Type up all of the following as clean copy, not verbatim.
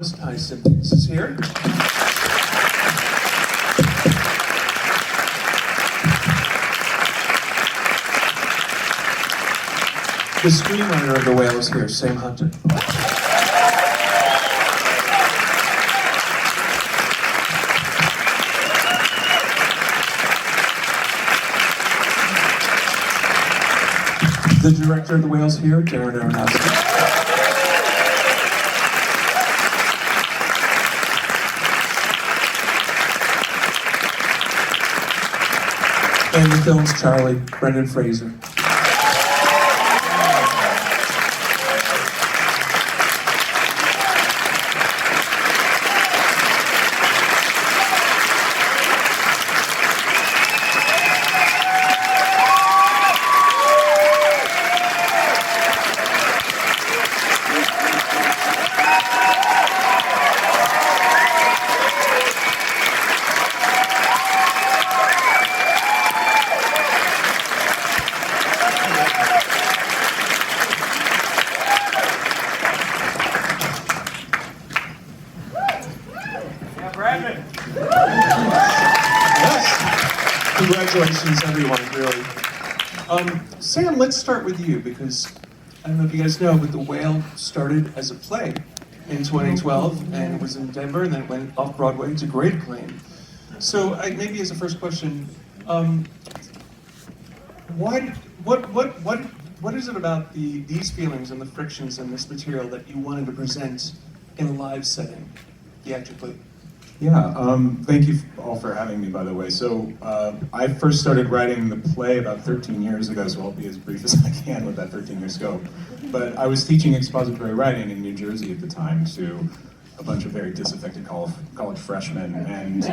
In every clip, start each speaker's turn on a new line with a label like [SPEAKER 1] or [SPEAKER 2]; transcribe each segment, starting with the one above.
[SPEAKER 1] Hi, Syntax is here. The screenwriter of The Whale is here, Sam Hunter. The director of The Whale is here, Darren Aronofsky. And the film's Charlie, Branden Fraser.
[SPEAKER 2] Branden.
[SPEAKER 1] Yes. Congratulations, everyone, really. Sam, let's start with you, because I don't know if you guys know, but The Whale started as a play in 2012, and it was in Denver, and then it went off Broadway to great acclaim. So, maybe as a first question, what is it about these feelings and the frictions in this material that you wanted to present in a live setting, theatrically?
[SPEAKER 3] Yeah, thank you all for having me, by the way. So, I first started writing the play about 13 years ago, so I'll be as brief as I can with that 13-year scope. But I was teaching expository writing in New Jersey at the time to a bunch of very disaffected college freshmen, and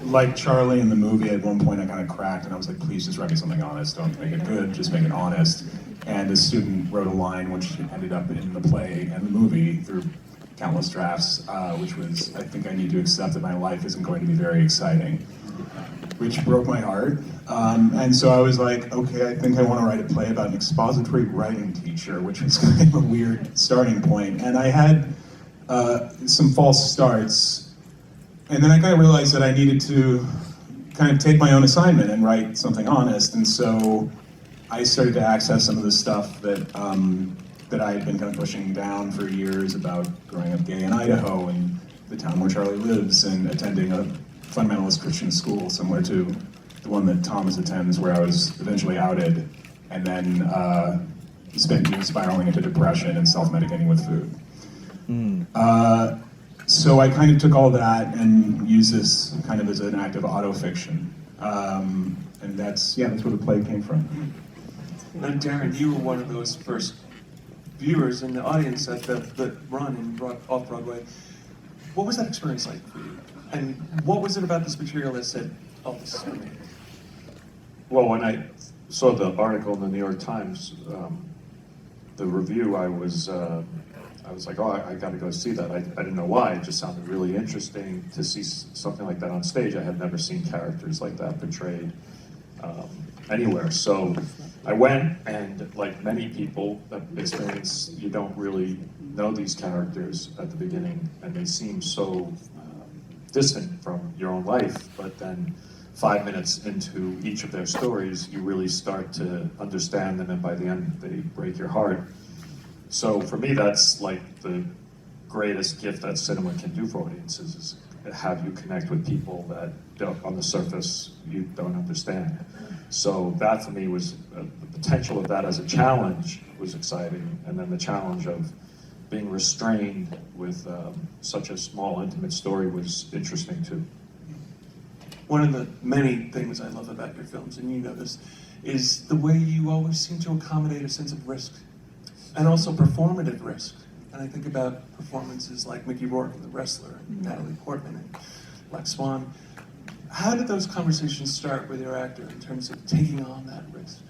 [SPEAKER 3] like Charlie in the movie, at one point I kind of cracked, and I was like, please just write me something honest, don't make it good, just make it honest. And a student wrote a line which ended up in the play and the movie through countless drafts, which was, I think I need to accept that my life isn't going to be very exciting, which broke my heart. And so I was like, okay, I think I want to write a play about an expository writing teacher, which was kind of a weird starting point. And I had some false starts, and then I kind of realized that I needed to kind of take my own assignment and write something honest. And so I started to access some of the stuff that that I had been kind of pushing down for years about growing up gay in Idaho and the town where Charlie lives, and attending a fundamentalist Christian school similar to the one that Thomas attends, where I was eventually outed, and then spent years spiraling into depression and self-medicating with food. So I kind of took all that and used this kind of as an act of autofiction. And that's where the play came from.
[SPEAKER 1] Now, Darren, you were one of those first viewers in the audience at the run in off-Broadway. What was that experience like for you? And what was it about this material that said, oh, this is for me?
[SPEAKER 2] Well, when I saw the article in the New York Times, the review, I was like, oh, I got to go see that. I didn't know why. It just sounded really interesting to see something like that on stage. I had never seen characters like that portrayed anywhere. So I went, and like many people that experience, you don't really know these characters at the beginning, and they seem so distant from your own life. But then 5 minutes into each of their stories, you really start to understand them, and by the end, they break your heart. So for me, that's like the greatest gift that cinema can do for audiences, is have you connect with people that on the surface you don't understand. So that for me was the potential of that as a challenge was exciting, and then the challenge of being restrained with such a small, intimate story was interesting too.
[SPEAKER 1] One of the many things I love about your films, and you know this, is the way you always seem to accommodate a sense of risk, and also performative risk. And I think about performances like Mickey Rourke in The Wrestler, and Natalie Portman and Black Swan. How did those conversations start with your actor in terms of taking on that risk?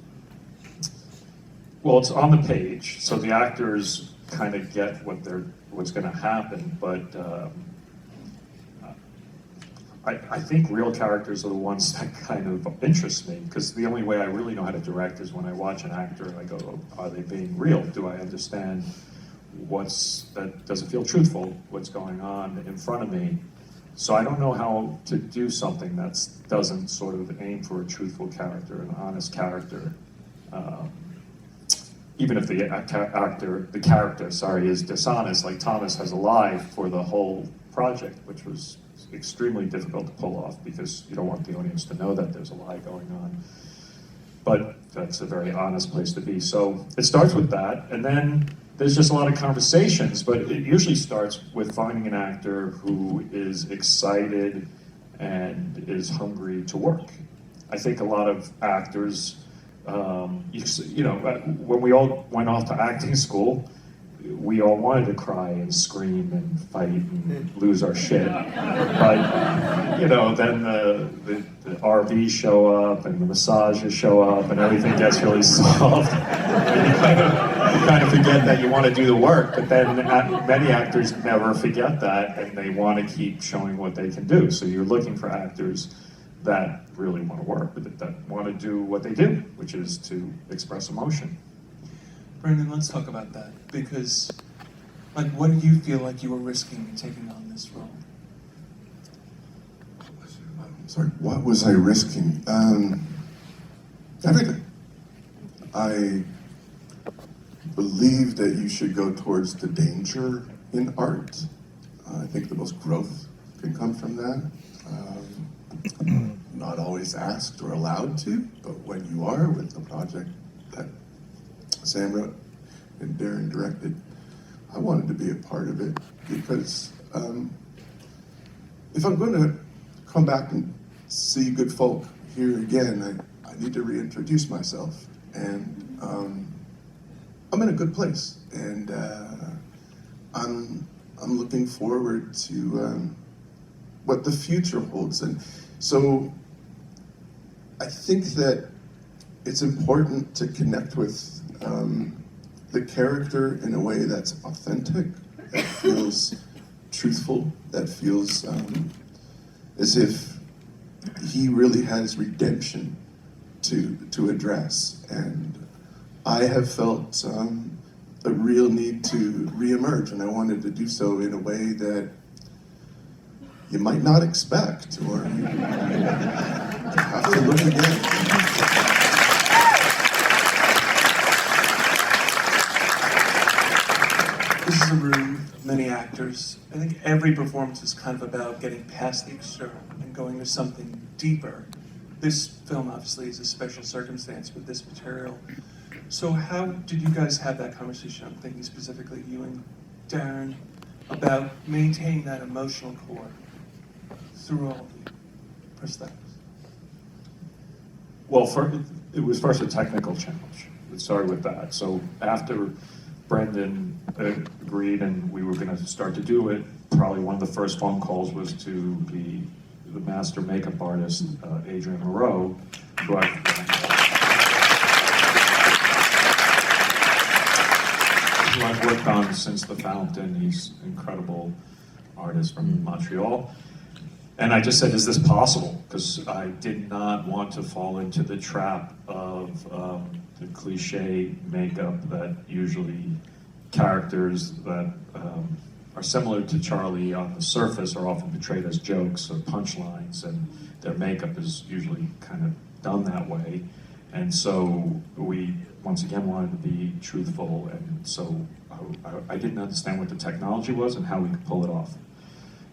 [SPEAKER 2] Well, it's on the page, so the actors kind of get what's going to happen, but I think real characters are the ones that kind of interest me, because the only way I really know how to direct is when I watch an actor and I go, are they being real? Do I understand that doesn't feel truthful, what's going on in front of me. So I don't know how to do something that doesn't sort of aim for a truthful character, an honest character. Even if the character, is dishonest, like Thomas has a lie for the whole project, which was extremely difficult to pull off because you don't want the audience to know that there's a lie going on. But that's a very honest place to be. So it starts with that, and then there's just a lot of conversations, but it usually starts with finding an actor who is excited and is hungry to work. I think a lot of actors, when we all went off to acting school, we all wanted to cry and scream and fight and lose our shit. But, then the RVs show up and the massages show up and everything gets really soft. And you kind of forget that you want to do the work, but then many actors never forget that and they want to keep showing what they can do. So you're looking for actors that really want to work, that want to do what they do, which is to express emotion.
[SPEAKER 1] Branden, let's talk about that, because, what do you feel like you were risking in taking on this role?
[SPEAKER 4] Sorry, what was I risking? Everything. I believe that you should go towards the danger in art. I think the most growth can come from that. Not always asked or allowed to, but when you are with the project that Sam wrote and Darren directed, I wanted to be a part of it because if I'm going to come back and see good folk here again, I need to reintroduce myself, and I'm in a good place, and I'm looking forward to what the future holds. And so I think that it's important to connect with the character in a way that's authentic, that feels truthful, that feels as if he really has redemption to address. And I have felt a real need to reemerge, and I wanted to do so in a way that you might not expect, or you have to look again.
[SPEAKER 1] This is a room of many actors. I think every performance is kind of about getting past the external and going to something deeper. This film obviously is a special circumstance with this material. So how did you guys have that conversation? I'm thinking specifically you and Darren, about maintaining that emotional core through all the prosthetics.
[SPEAKER 2] Well, it was first a technical challenge. It started with that. So after Branden agreed and we were going to start to do it, probably one of the first phone calls was to the master makeup artist, Adrian Moreau, who I've worked on since The Fountain. He's an incredible artist from Montreal. And I just said, is this possible? Because I did not want to fall into the trap of the cliche makeup that usually characters that are similar to Charlie on the surface are often portrayed as jokes or punchlines, and their makeup is usually kind of done that way. And so we, once again, wanted to be truthful, and so I didn't understand what the technology was and how we could pull it off.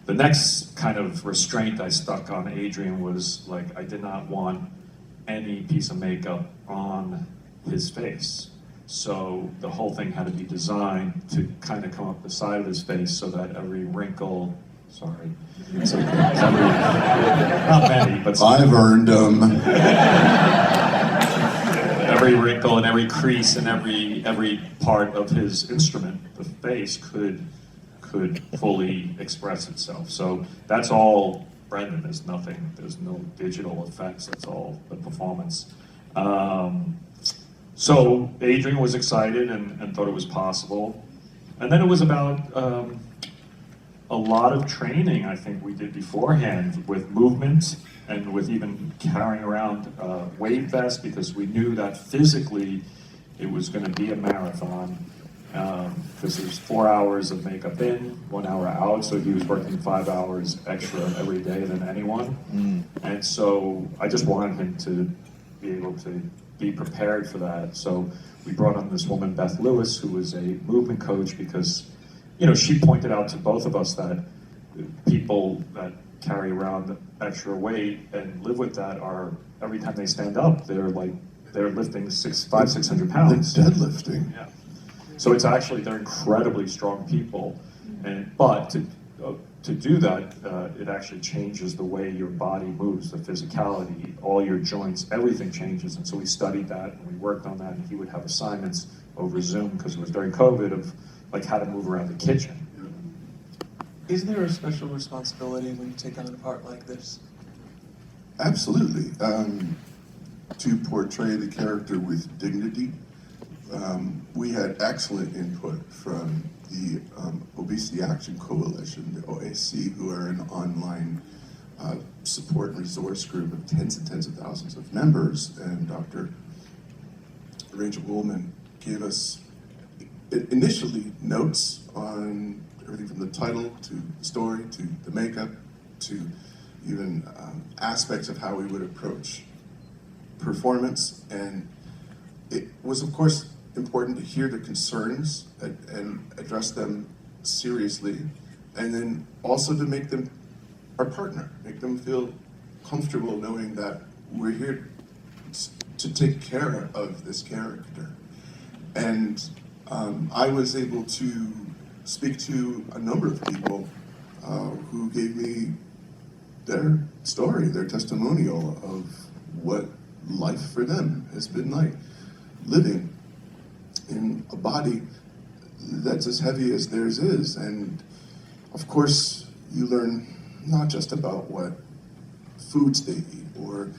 [SPEAKER 2] The next kind of restraint I stuck on Adrian was, like, I did not want any piece of makeup on his face. So the whole thing had to be designed to kind of come up the side of his face so that every wrinkle, sorry, so not many, but
[SPEAKER 4] I've earned them.
[SPEAKER 2] Every wrinkle and every crease and every part of his instrument, the face, could fully express itself. So that's all Branden. There's nothing, there's no digital effects, that's all the performance. So Adrian was excited and thought it was possible. And then it was about a lot of training, I think we did beforehand, with movement and with even carrying around wave vests, because we knew that physically it was going to be a marathon. because there's 4 hours of makeup in, 1 hour out, so he was working 5 hours extra every day than anyone. And so I just wanted him to be able to be prepared for that. So we brought on this woman, Beth Lewis, who was a movement coach, because, you know, she pointed out to both of us that people that carry around extra weight and live with that are, every time they stand up, they're lifting 600 pounds.
[SPEAKER 4] Like deadlifting.
[SPEAKER 2] Yeah. So it's actually, they're incredibly strong people, but to do that, it actually changes the way your body moves, the physicality, all your joints, everything changes. And so we studied that and we worked on that, and he would have assignments over Zoom, because it was during COVID, of like how to move around the kitchen.
[SPEAKER 1] Is there a special responsibility when you take on a part like this?
[SPEAKER 4] Absolutely. To portray the character with dignity. We had excellent input from the Obesity Action Coalition, the OAC, who are an online support and resource group of tens and tens of thousands of members. And Dr. Rachel Woolman gave us initially notes on everything from the title to the story to the makeup to even aspects of how we would approach performance. And it was, of course, important to hear the concerns and address them seriously, and then also to make them our partner, make them feel comfortable knowing that we're here to take care of this character. And I was able to speak to a number of people who gave me their story, their testimonial of what life for them has been like, living in a body that's as heavy as theirs is. And of course, you learn not just about what foods they eat or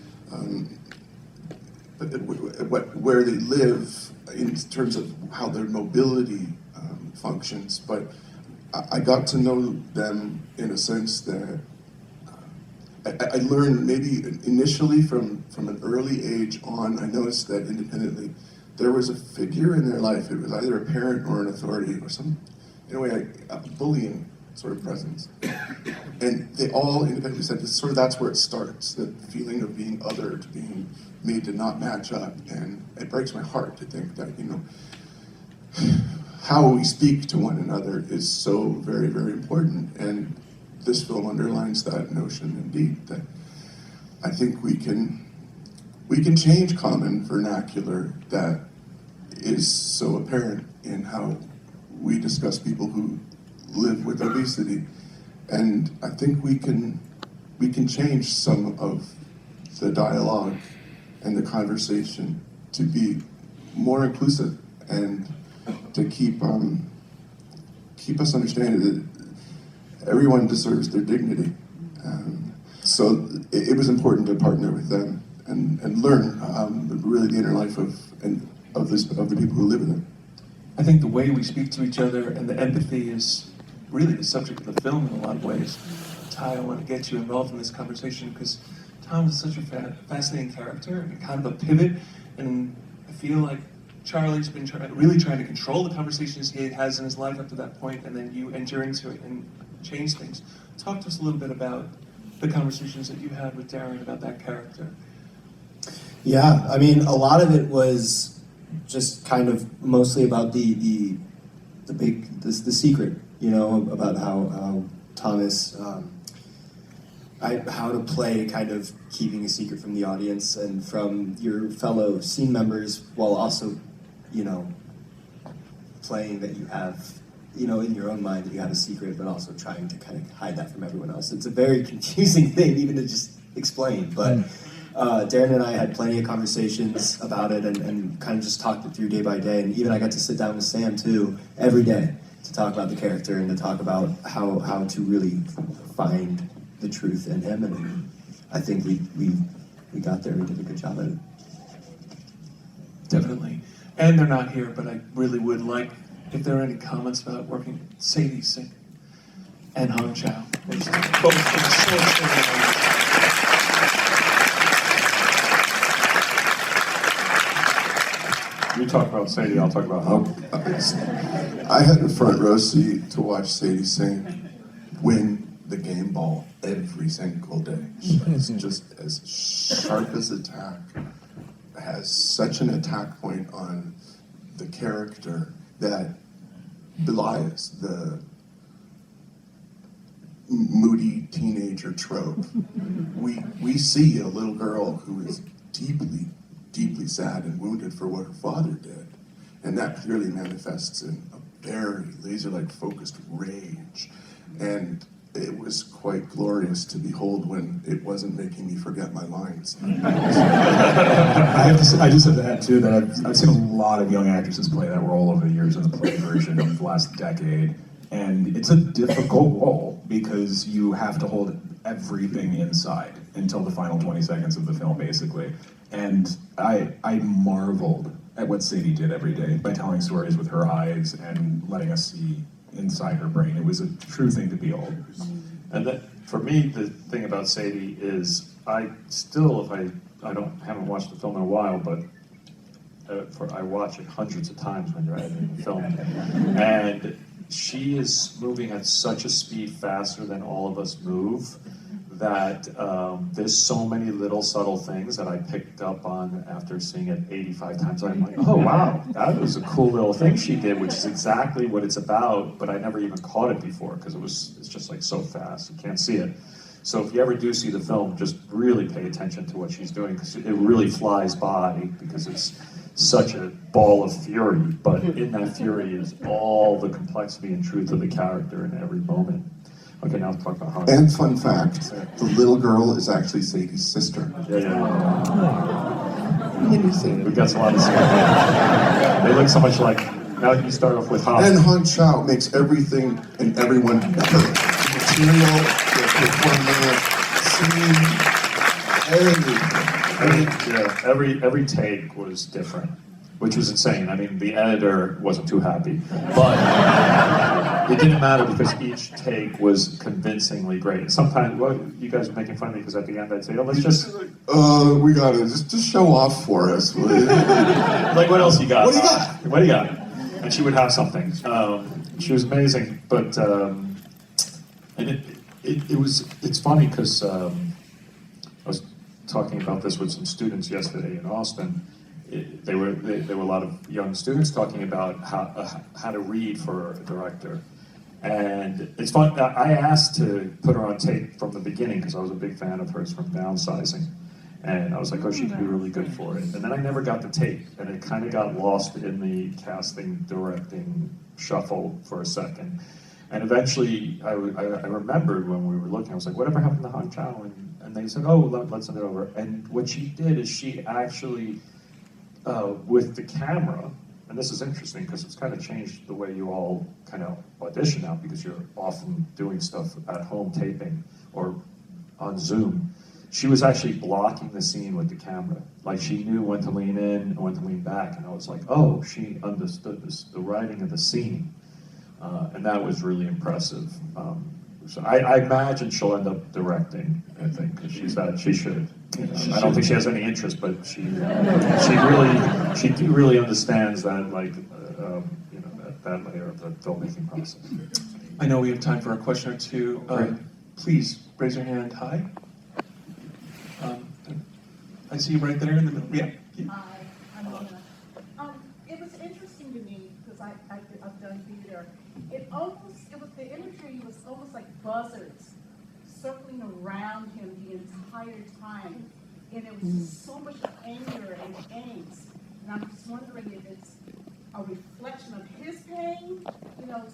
[SPEAKER 4] where they live in terms of how their mobility functions, but I got to know them in a sense that I learned maybe initially from an early age on. I noticed that independently there was a figure in their life. It was either a parent or an authority or some, in a way, a bullying sort of presence. And they all independently said that's where it starts, the feeling of being othered, being made to not match up. And it breaks my heart to think that, you know, how we speak to one another is so very, very important. And this film underlines that notion indeed, that I think we can change common vernacular that is so apparent in how we discuss people who live with obesity. And I think we can change some of the dialogue and the conversation to be more inclusive and to keep us understanding that everyone deserves their dignity. So it was important to partner with them and learn really the inner life of the people who live in it.
[SPEAKER 1] I think the way we speak to each other and the empathy is really the subject of the film in a lot of ways. Ty, I want to get you involved in this conversation because Tom is such a fascinating character and kind of a pivot, and I feel like Charlie's been really trying to control the conversations he has in his life up to that point, and then you enter into it and change things. Talk to us a little bit about the conversations that you had with Darren about that character.
[SPEAKER 5] Yeah, I mean, a lot of it was just kind of mostly about the secret, you know, about how Thomas, how to play kind of keeping a secret from the audience and from your fellow scene members, while also, you know, playing that you have, you know, in your own mind that you have a secret, but also trying to kind of hide that from everyone else. It's a very confusing thing even to just explain, but Darren and I had plenty of conversations about it and kind of just talked it through day by day, and even I got to sit down with Sam too every day to talk about the character and to talk about how to really find the truth in him, and I think we got there. We did a good job at it.
[SPEAKER 1] Definitely. And they're not here, but I really would like, if there are any comments about working, Sadie Singh and Hong Chow. Both so excited.
[SPEAKER 2] You talk about Sadie, I'll talk about Hope.
[SPEAKER 4] I had a front row seat to watch Sadie Sink win the game ball every single day. She's just as sharp as attack, has such an attack point on the character that belies the moody teenager trope. We see a little girl who is deeply, deeply sad and wounded for what her father did. And that clearly manifests in a very laser-like focused rage. And it was quite glorious to behold when it wasn't making me forget my lines.
[SPEAKER 3] I just have to add too that I've seen a lot of young actresses play that role over the years in the play version of the last decade, and it's a difficult role because you have to hold everything inside until the final 20 seconds of the film, basically. And I marveled at what Sadie did every day by telling stories with her eyes and letting us see inside her brain. It was a true thing to behold.
[SPEAKER 2] And that, for me, the thing about Sadie is I still, if I haven't watched the film in a while, but I watch it hundreds of times when you're editing the film, and she is moving at such a speed faster than all of us move that there's so many little subtle things that I picked up on after seeing it 85 times. I'm like, oh wow, that was a cool little thing she did, which is exactly what it's about, but I never even caught it before because it's just like so fast, you can't see it. So if you ever do see the film, just really pay attention to what she's doing because it really flies by because it's such a ball of fury, but in that fury is all the complexity and truth of the character in every moment. Okay, now let's talk about how.
[SPEAKER 4] And fun fact, the little girl is actually Sadie's sister.
[SPEAKER 2] Yeah.
[SPEAKER 4] Anything.
[SPEAKER 2] We've got some lot of similar. They look so much like. Now you start off with Han.
[SPEAKER 4] And Han Chow makes everything and everyone better. The material, the performance, scene, everything.
[SPEAKER 2] Every take was different, which was insane. I mean, the editor wasn't too happy, but it didn't matter because each take was convincingly great. Sometimes, well, you guys are making fun of me because at the end I'd say, "Oh, let's just."
[SPEAKER 4] We gotta just show off for us, will you?
[SPEAKER 2] Like, what else you got?
[SPEAKER 4] What do you got?
[SPEAKER 2] What do you got? And she would have something. She was amazing, but and it's funny because I was talking about this with some students yesterday in Austin. There were a lot of young students talking about how to read for a director, and it's fun. I asked to put her on tape from the beginning because I was a big fan of hers from Downsizing, and I was like, oh, she could be really good for it. And then I never got the tape, and it kind of got lost in the casting, directing shuffle for a second. And eventually, I remembered when we were looking, I was like, whatever happened to Han Chow? And they said, oh, let's send it over. And what she did is she actually, with the camera, and this is interesting because it's kind of changed the way you all kind of audition now because you're often doing stuff at home taping or on Zoom. She was actually blocking the scene with the camera. Like she knew when to lean in and when to lean back. And I was like, oh, she understood the writing of the scene. And that was really impressive. So I imagine she'll end up directing, I think, because she should. I don't think she has any interest, but she really understands that, like, that layer of the filmmaking process.
[SPEAKER 1] I know we have time for a question or two.
[SPEAKER 2] Great.
[SPEAKER 1] Please raise your hand high. I see you right there in the middle. Yeah.
[SPEAKER 6] Hi, I'm Nina. It was interesting to me because I've done theater. The imagery was almost like buzzards circling around him the entire time, and it was just so much anger and angst. And I'm just wondering if it's a reflection of his pain,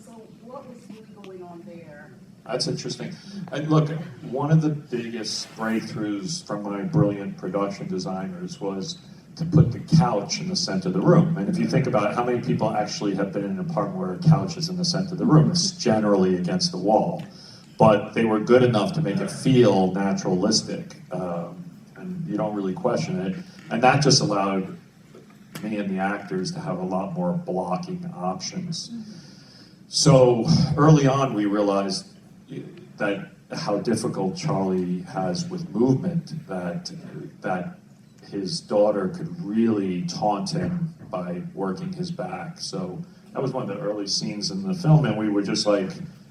[SPEAKER 6] so what was really going on there?
[SPEAKER 2] That's interesting. And look, one of the biggest breakthroughs from my brilliant production designers was to put the couch in the center of the room. And if you think about it, how many people actually have been in an apartment where a couch is in the center of the room? It's generally against the wall. But they were good enough to make it feel naturalistic. And you don't really question it. And that just allowed me and the actors to have a lot more blocking options. So early on, we realized that how difficult Charlie has with movement, that his daughter could really taunt him by working his back. So that was one of the early scenes in the film, and we were just like,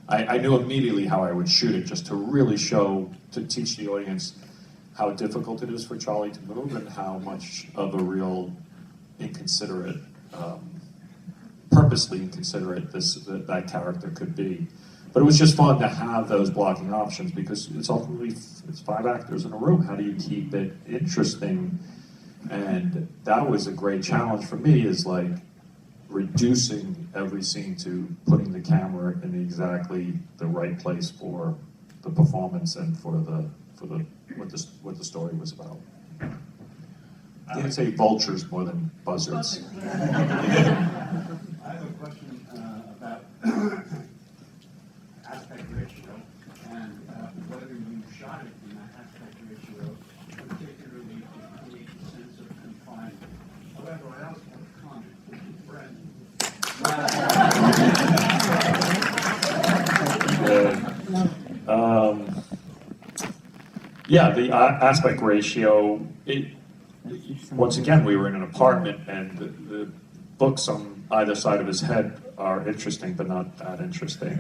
[SPEAKER 2] I knew immediately how I would shoot it, just to really show, to teach the audience how difficult it is for Charlie to move and how much of a real inconsiderate, purposely inconsiderate that character could be. But it was just fun to have those blocking options because it's ultimately, it's 5 actors in a room. How do you keep it interesting? And that was a great challenge for me, is like reducing every scene to putting the camera in exactly the right place for the performance and for what the story was about. I would say vultures more than buzzards.
[SPEAKER 7] I have a question about aspect ratio and whether you shot it in that aspect ratio, particularly to create a sense of confinement. However, I also have a comment, which is Branden.
[SPEAKER 2] Yeah, the aspect ratio, once again, we were in an apartment, and the books on either side of his head are interesting, but not that interesting.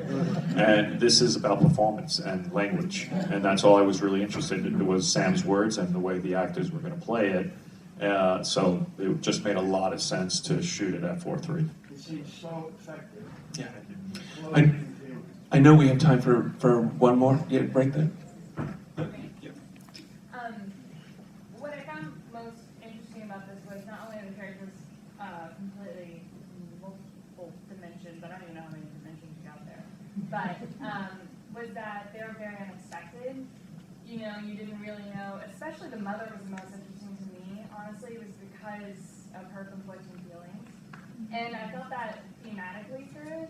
[SPEAKER 2] And this is about performance and language, and that's all I was really interested in, was Sam's words and the way the actors were going to play it. So it just made a lot of sense to shoot it at 4:3.
[SPEAKER 7] It seems so effective.
[SPEAKER 1] Yeah.
[SPEAKER 7] Closing feeling.
[SPEAKER 1] I know we have time for one more. Yeah, right there.
[SPEAKER 8] What I found most interesting about this was not only are the characters completely multiple dimensions, I don't even know how many dimensions you got there, but was that they were very unexpected. You know, you didn't really know, especially the mother was the most interesting to me, honestly, was because of her conflicting feelings. And I felt that thematically through it,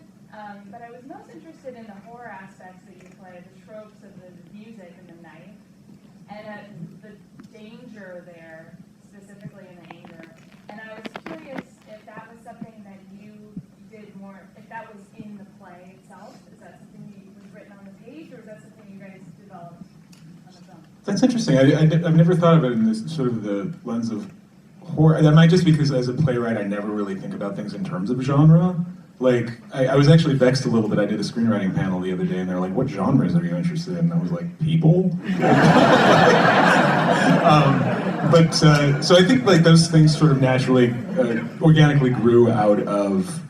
[SPEAKER 8] but I was most interested in the horror aspects that you play, the tropes of the music and the knife, and the danger there, specifically in the anger. And I was curious if that was something that you did more, if that was in the play itself. Is that something that was written on the page, or is that something you guys developed on the film?
[SPEAKER 3] That's interesting. I've never thought of it in this sort of the lens of horror. That might just because as a playwright, I never really think about things in terms of genre. Like, I was actually vexed a little bit. I did a screenwriting panel the other day, and they're like, what genres are you interested in? And I was like, people? So I think like those things sort of naturally, organically grew out of,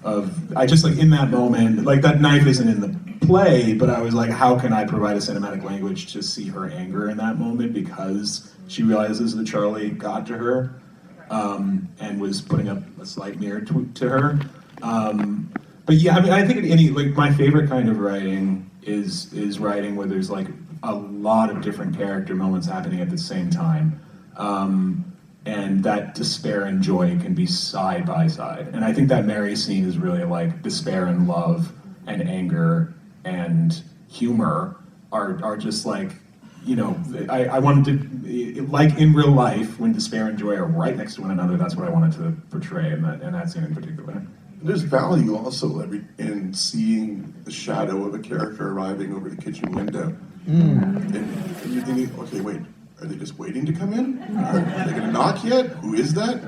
[SPEAKER 3] I just like in that moment, like that knife isn't in the play, but I was like, how can I provide a cinematic language to see her anger in that moment because she realizes that Charlie got to her and was putting up a slight mirror to her. But yeah, I mean, I think like my favorite kind of writing is writing where there's like a lot of different character moments happening at the same time. And that despair and joy can be side by side. And I think that Mary scene is really like despair and love and anger and humor are just like, you know, I wanted to, like in real life, when despair and joy are right next to one another, that's what I wanted to portray in that scene in particular.
[SPEAKER 4] There's value also in seeing the shadow of a character arriving over the kitchen window. And you're thinking, okay, wait, are they just waiting to come in? Are they going to knock yet? Who is that?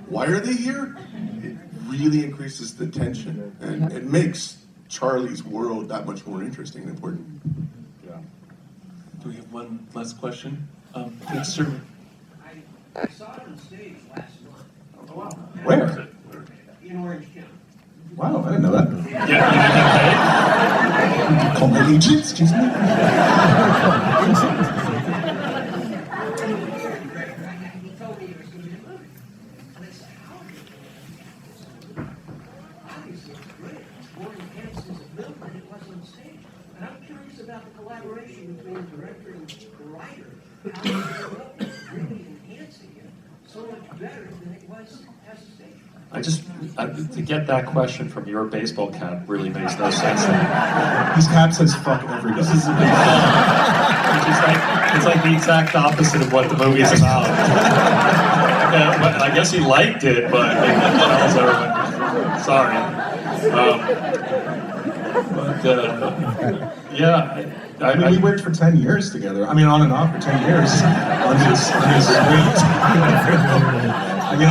[SPEAKER 4] Why are they here? It really increases the tension, and it makes Charlie's world that much more interesting and important.
[SPEAKER 2] Yeah.
[SPEAKER 1] Do we have one last question? Yes, sir.
[SPEAKER 7] I saw it on stage last month.
[SPEAKER 2] Oh, wow.
[SPEAKER 3] Where?
[SPEAKER 7] In Orange County.
[SPEAKER 3] Wow, I didn't know that.
[SPEAKER 2] Yeah,
[SPEAKER 3] Call my agent, excuse me.
[SPEAKER 7] He told me it was going to be a movie. And I said, how are you? Obviously, it's great. It's more intense as a film than it was on stage. And I'm curious about the collaboration between the director and the writer. How you ended up really enhancing it so much better than it was as a stage.
[SPEAKER 2] To get that question from your baseball cap really makes no sense to me.
[SPEAKER 3] His cap says fuck every day.
[SPEAKER 2] It's like the exact opposite of what the movie's about. Yeah, but I guess he liked it, but what else everyone? Sorry. yeah,
[SPEAKER 3] I mean, we worked for 10 years together. I mean, on and off for 10 years on his script. I mean,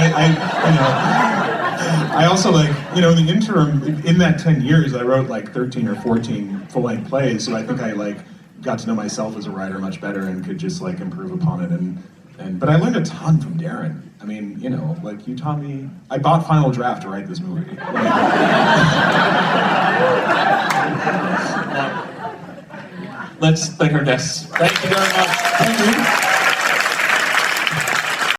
[SPEAKER 3] I also like, in the interim, in that 10 years, I wrote like 13 or 14 full-length plays, so I think I like got to know myself as a writer much better and could just like improve upon it. But I learned a ton from Darren. I mean, like you taught me, I bought Final Draft to write this movie.
[SPEAKER 1] Let's thank our guests.
[SPEAKER 2] thank you very much.
[SPEAKER 3] Thank you.